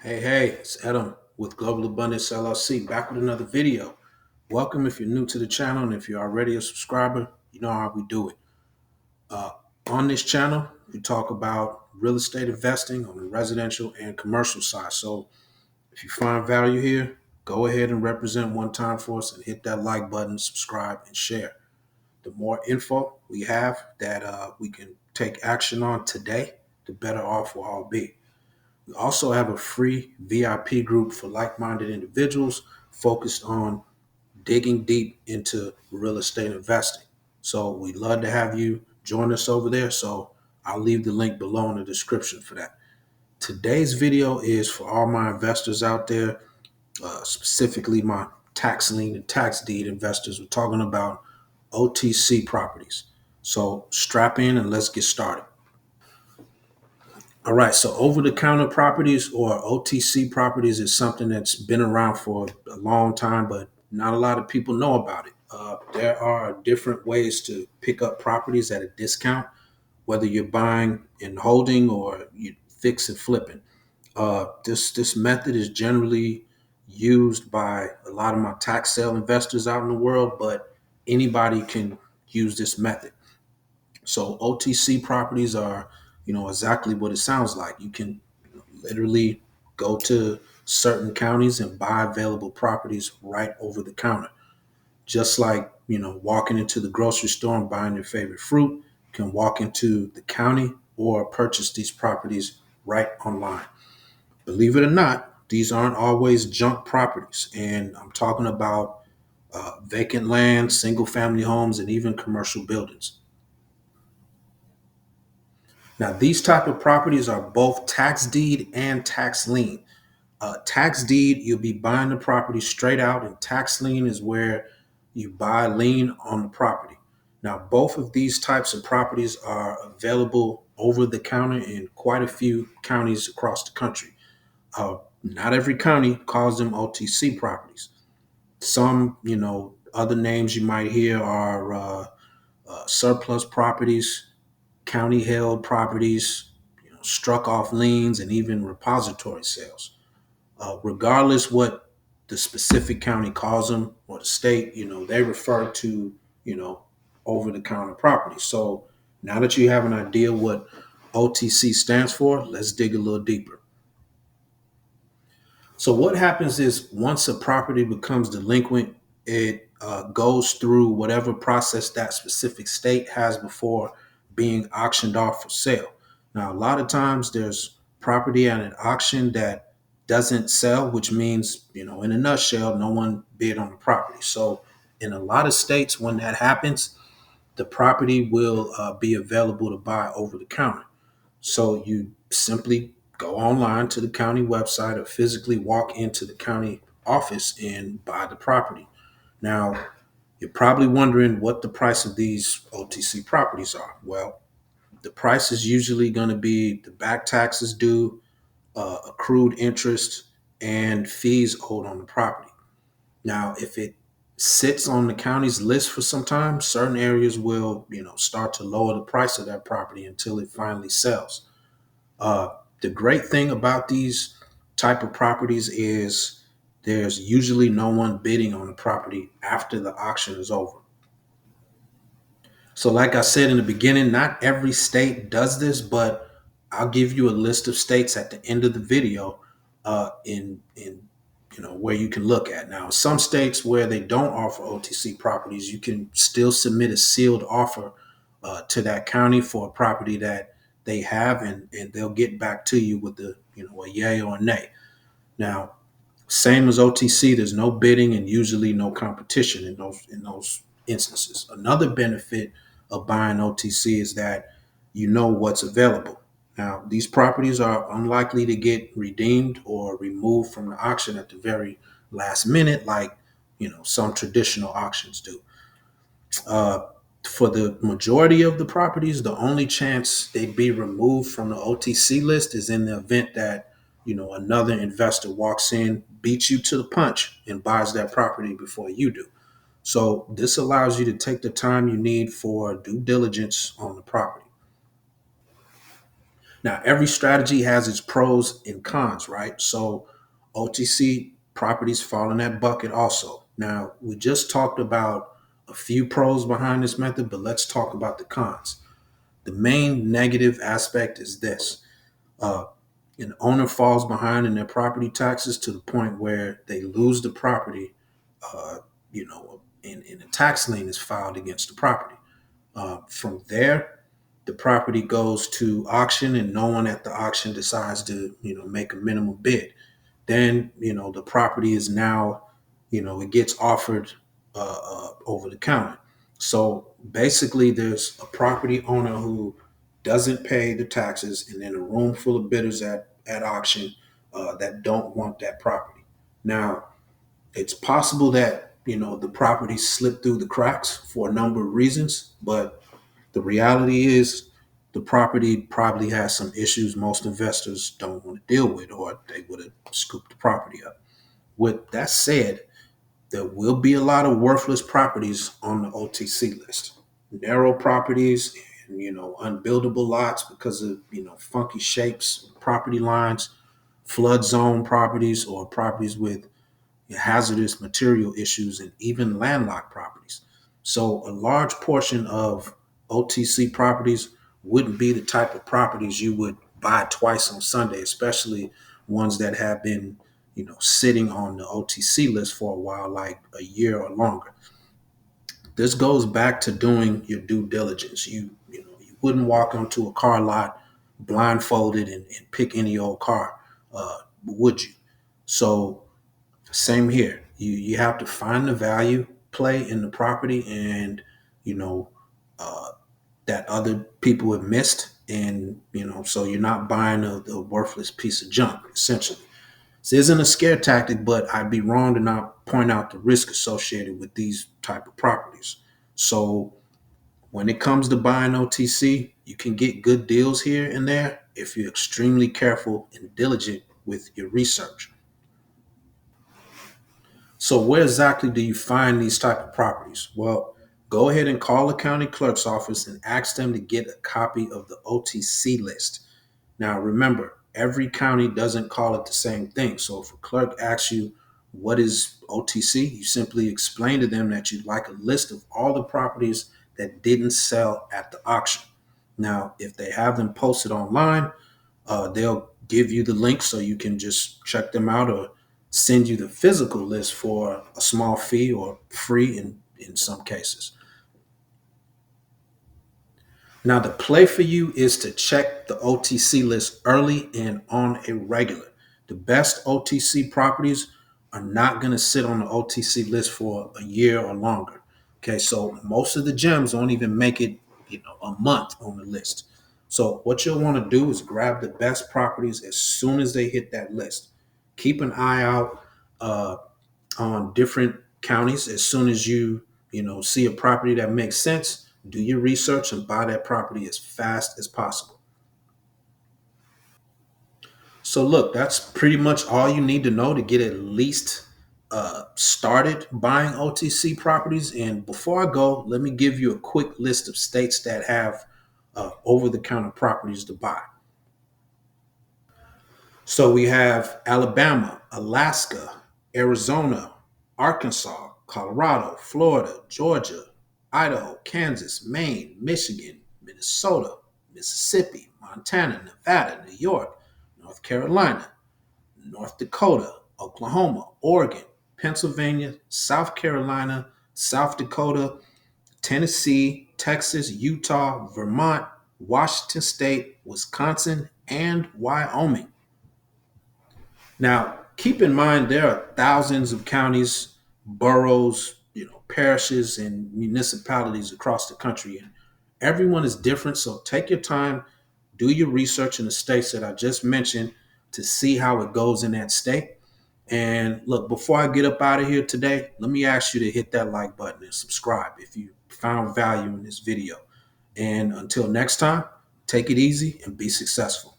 Hey, it's Adam with Global Abundance LLC, back with another video. Welcome if you're new to the channel, and if you're already a subscriber, you know how we do it. Uh, on this channel, we talk about real estate investing on the residential and commercial side. So if you find value here, go ahead and represent one time for us and hit that like button, subscribe, and share. The more info we have that we can take action on today, the better off we'll all be. We also have a free VIP group for like minded individuals focused on digging deep into real estate investing. So we'd love to have you join us over there. So I'll leave the link below in the description for that. Today's video is for all my investors out there, specifically my tax lien and tax deed investors. We're talking about OTC properties. So strap in and let's get started. All right, so over the counter properties or OTC properties is something that's been around for a long time, but not a lot of people know about it. There are different ways to pick up properties at a discount, whether you're buying and holding or you fix and flipping. This method is generally used by a lot of my tax sale investors out in the world, but anybody can use this method. So OTC properties are, exactly what it sounds like. You can literally go to certain counties and buy available properties right over the counter. Just like, walking into the grocery store and buying your favorite fruit, you can walk into the county or purchase these properties right online. Believe it or not, these aren't always junk properties. And I'm talking about vacant land, single family homes, and even commercial buildings. Now, these type of properties are both tax deed and tax lien. Tax deed, you'll be buying the property straight out, and tax lien is where you buy lien on the property. Now, both of these types of properties are available over the counter in quite a few counties across the country. Not every county calls them OTC properties. Some, other names you might hear are surplus properties, county held properties, struck off liens, and even repository sales. Regardless what the specific county calls them or the state, they refer to, you know, over the counter property. So now that you have an idea what OTC stands for, let's dig a little deeper. So what happens is once a property becomes delinquent, it goes through whatever process that specific state has before being auctioned off for sale. Now, a lot of times there's property at an auction that doesn't sell, which means, in a nutshell, no one bid on the property. So in a lot of states, when that happens, the property will be available to buy over the counter. So you simply go online to the county website or physically walk into the county office and buy the property. Now, you're probably wondering what the price of these OTC properties are. Well, the price is usually going to be the back taxes due, accrued interest, and fees owed on the property. Now, if it sits on the county's list for some time, certain areas will, start to lower the price of that property until it finally sells. Uh, the great thing about these type of properties is there's usually no one bidding on the property after the auction is over. So, like I said in the beginning, not every state does this, but I'll give you a list of states at the end of the video, in where you can look at. Now, some states where they don't offer OTC properties, you can still submit a sealed offer to that county for a property that they have, and they'll get back to you with the a yay or a nay. Now, same as OTC, there's no bidding and usually no competition in those instances. Another benefit of buying OTC is that you know what's available. Now, these properties are unlikely to get redeemed or removed from the auction at the very last minute, like some traditional auctions do. Uh, for the majority of the properties, the only chance they'd be removed from the OTC list is in the event that another investor walks in, beats you to the punch, and buys that property before you do. So this allows you to take the time you need for due diligence on the property. Now, every strategy has its pros and cons, right? So, OTC properties fall in that bucket also. Now, we just talked about a few pros behind this method, but let's talk about the cons. The main negative aspect is this: uh, an owner falls behind in their property taxes to the point where they lose the property, uh, and a tax lien is filed against the property. From there, the property goes to auction, and no one at the auction decides to, make a minimum bid. Then, the property is now, it gets offered over the counter. So basically, there's a property owner who doesn't pay the taxes, and then a room full of bidders at auction that don't want that property. Now, it's possible that, the property slipped through the cracks for a number of reasons, but the reality is the property probably has some issues most investors don't want to deal with, or they would have scooped the property up. With that said, there will be a lot of worthless properties on the OTC list. Narrow properties and, unbuildable lots because of, funky shapes, property lines, flood zone properties, or properties with hazardous material issues, and even landlocked properties. So a large portion of OTC properties wouldn't be the type of properties you would buy twice on Sunday, especially ones that have been, sitting on the OTC list for a while, like a year or longer. This goes back to doing your due diligence. You wouldn't walk onto a car lot blindfolded and pick any old car, would you? So same here. You have to find the value play in the property, and you know uh, that other people have missed, and so you're not buying a worthless piece of junk. Essentially, this isn't a scare tactic, but I'd be wrong to not point out the risk associated with these type of properties. So when it comes to buying OTC, you can get good deals here and there if you're extremely careful and diligent with your research. So where exactly do you find these type of properties? Well, go ahead and call the county clerk's office and ask them to get a copy of the OTC list. Now remember, every county doesn't call it the same thing. So if a clerk asks you what is OTC, you simply explain to them that you'd like a list of all the properties that didn't sell at the auction. Now, if they have them posted online, they'll give you the link so you can just check them out, or send you the physical list for a small fee or free in some cases. Now, the play for you is to check the OTC list early and on a regular. The best OTC properties are not going to sit on the OTC list for a year or longer. Okay, so most of the gems don't even make it, a month on the list. So what you'll want to do is grab the best properties as soon as they hit that list. Keep an eye out uh, on different counties. As soon as you see a property that makes sense, do your research and buy that property as fast as possible. So look, that's pretty much all you need to know to get at least started buying OTC properties. And before I go, let me give you a quick list of states that have over-the-counter properties to buy. So we have Alabama, Alaska, Arizona, Arkansas, Colorado, Florida, Georgia, Idaho, Kansas, Maine, Michigan, Minnesota, Mississippi, Montana, Nevada, New York, North Carolina, North Dakota, Oklahoma, Oregon, Pennsylvania, South Carolina, South Dakota, Tennessee, Texas, Utah, Vermont, Washington State, Wisconsin, and Wyoming. Now, keep in mind there are thousands of counties, boroughs, parishes, and municipalities across the country, and everyone is different. So take your time, do your research in the states that I just mentioned to see how it goes in that state. And look, before I get up out of here today, let me ask you to hit that like button and subscribe if you found value in this video. And until next time, take it easy and be successful.